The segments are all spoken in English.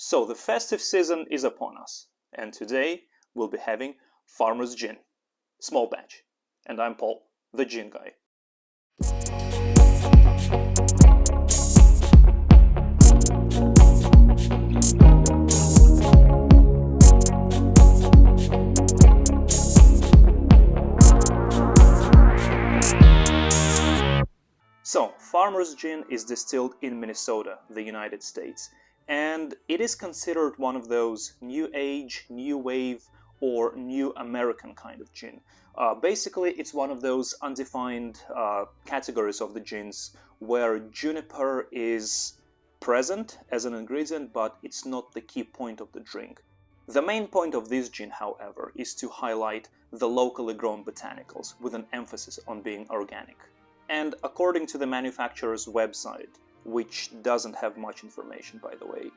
So the festive season is upon us, and today we'll be having Farmer's Gin, small batch. And I'm Paul, the gin guy. So, Farmer's Gin is distilled in Minnesota, the United States, and it is considered one of those new age, new wave, or new American kind of gin. Basically, it's one of those undefined categories of the gins where juniper is present as an ingredient, but it's not the key point of the drink. The main point of this gin, however, is to highlight the locally grown botanicals with an emphasis on being organic. And according to the manufacturer's website, which doesn't have much information by the way,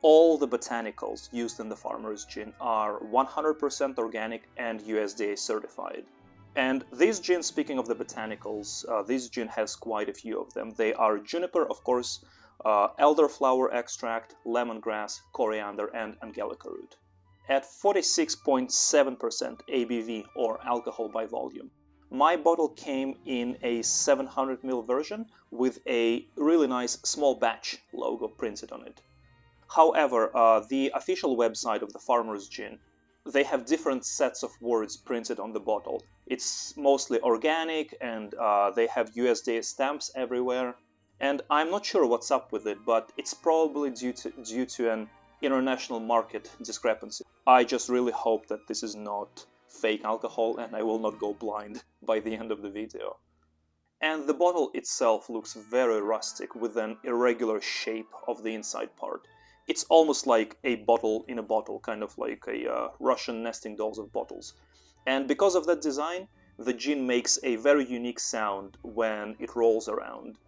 all the botanicals used in the Farmer's Gin are 100% organic and USDA certified. And this gin, speaking of the botanicals, this gin has quite a few of them. They are juniper, of course, elderflower extract, lemongrass, coriander, and angelica root. At 46.7% ABV, or alcohol by volume, my bottle came in a 700ml version with a really nice small batch logo printed on it. However, the official website of the Farmer's Gin, they have different sets of words printed on the bottle. It's mostly organic and they have USDA stamps everywhere. And I'm not sure what's up with it, but it's probably due to an international market discrepancy. I just really hope that this is not fake alcohol and I will not go blind by the end of the video. And the bottle itself looks very rustic with an irregular shape of the inside part. It's almost like a bottle in a bottle, kind of like a Russian nesting dolls of bottles. And because of that design, the gin makes a very unique sound when it rolls around.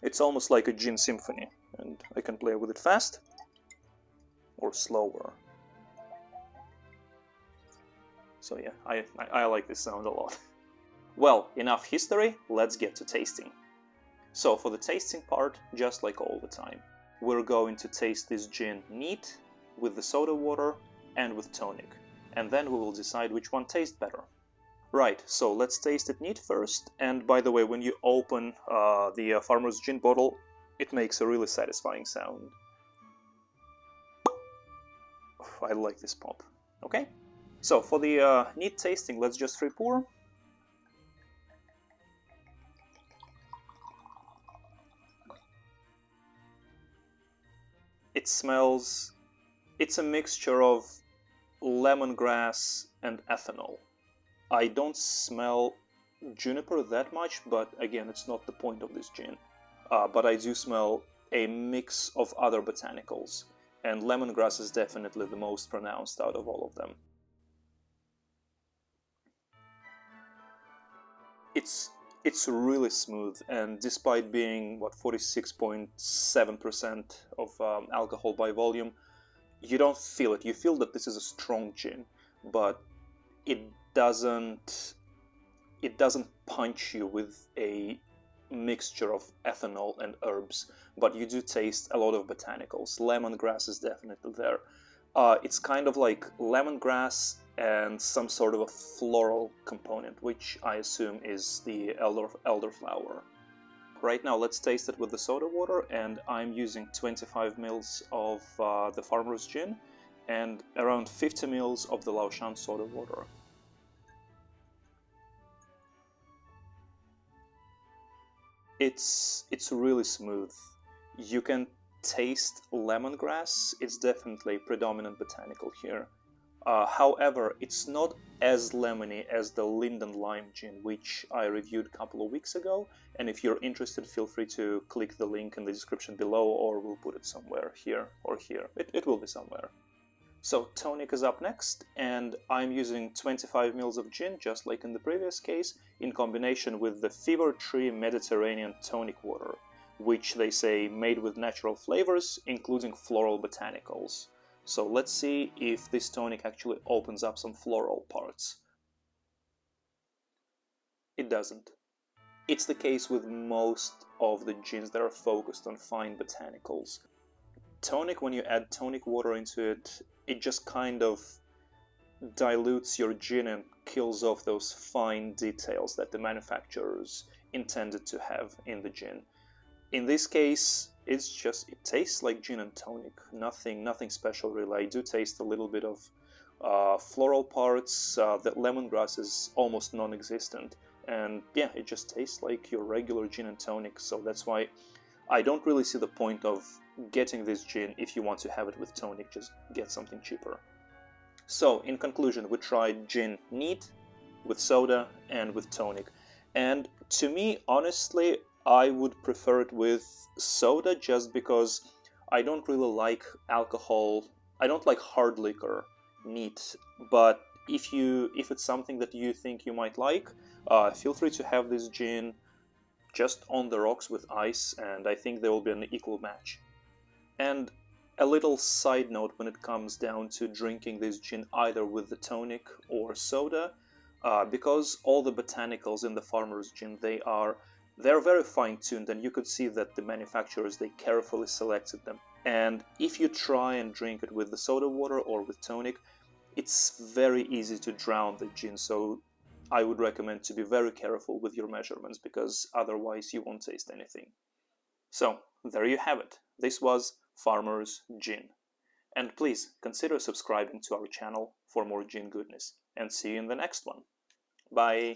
It's almost like a gin symphony, and I can play with it fast or slower. So yeah, I like this sound a lot. Well, enough history, let's get to tasting. So for the tasting part, just like all the time, we're going to taste this gin neat, with the soda water, and with tonic. And then we will decide which one tastes better. Right, so let's taste it neat first. And by the way, when you open the Farmer's Gin bottle, it makes a really satisfying sound. I like this pop. Okay, so for the neat tasting, let's just free pour. It smells, it's a mixture of lemongrass and ethanol. I don't smell juniper that much, but again, it's not the point of this gin. But I do smell a mix of other botanicals, and lemongrass is definitely the most pronounced out of all of them. It's really smooth, and despite being, 46.7% of alcohol by volume, you don't feel it. You feel that this is a strong gin, but it doesn't punch you with a mixture of ethanol and herbs, but you do taste a lot of botanicals. Lemongrass is definitely there. It's kind of like lemongrass and some sort of a floral component, which I assume is the elderflower. Right now, let's taste it with the soda water, and I'm using 25 ml of the Farmer's Gin and around 50 ml of the Laoshan soda water. It's really smooth. You can taste lemongrass. It's definitely a predominant botanical here. However, it's not as lemony as the Linden Lime Gin, which I reviewed a couple of weeks ago, and if you're interested, feel free to click the link in the description below, or we'll put it somewhere here or here. It will be somewhere. So tonic is up next, and I'm using 25 ml of gin, just like in the previous case, in combination with the Fever Tree Mediterranean tonic water, which they say made with natural flavors, including floral botanicals. So let's see if this tonic actually opens up some floral parts. It doesn't. It's the case with most of the gins that are focused on fine botanicals. Tonic, when you add tonic water into it, it just kind of dilutes your gin and kills off those fine details that the manufacturers intended to have in the gin. In this case, it tastes like gin and tonic. Nothing special really. I do taste a little bit of floral parts. The lemongrass is almost non-existent, and yeah, it just tastes like your regular gin and tonic. So that's why I don't really see the point of getting this gin if you want to have it with tonic. Just get something cheaper. So in conclusion, we tried gin neat, with soda, and with tonic. And to me, honestly, I would prefer it with soda just because I don't really like alcohol. I don't like hard liquor neat. But if it's something that you think you might like, feel free to have this gin just on the rocks with ice, and I think there will be an equal match. And a little side note when it comes down to drinking this gin either with the tonic or soda, because all the botanicals in the farmer's gin, they're very fine-tuned, and you could see that the manufacturers, they carefully selected them. And if you try and drink it with the soda water or with tonic, it's very easy to drown the gin, so I would recommend to be very careful with your measurements, because otherwise you won't taste anything. So, there you have it. This was Farmer's Gin. And please consider subscribing to our channel for more gin goodness. And see you in the next one. Bye!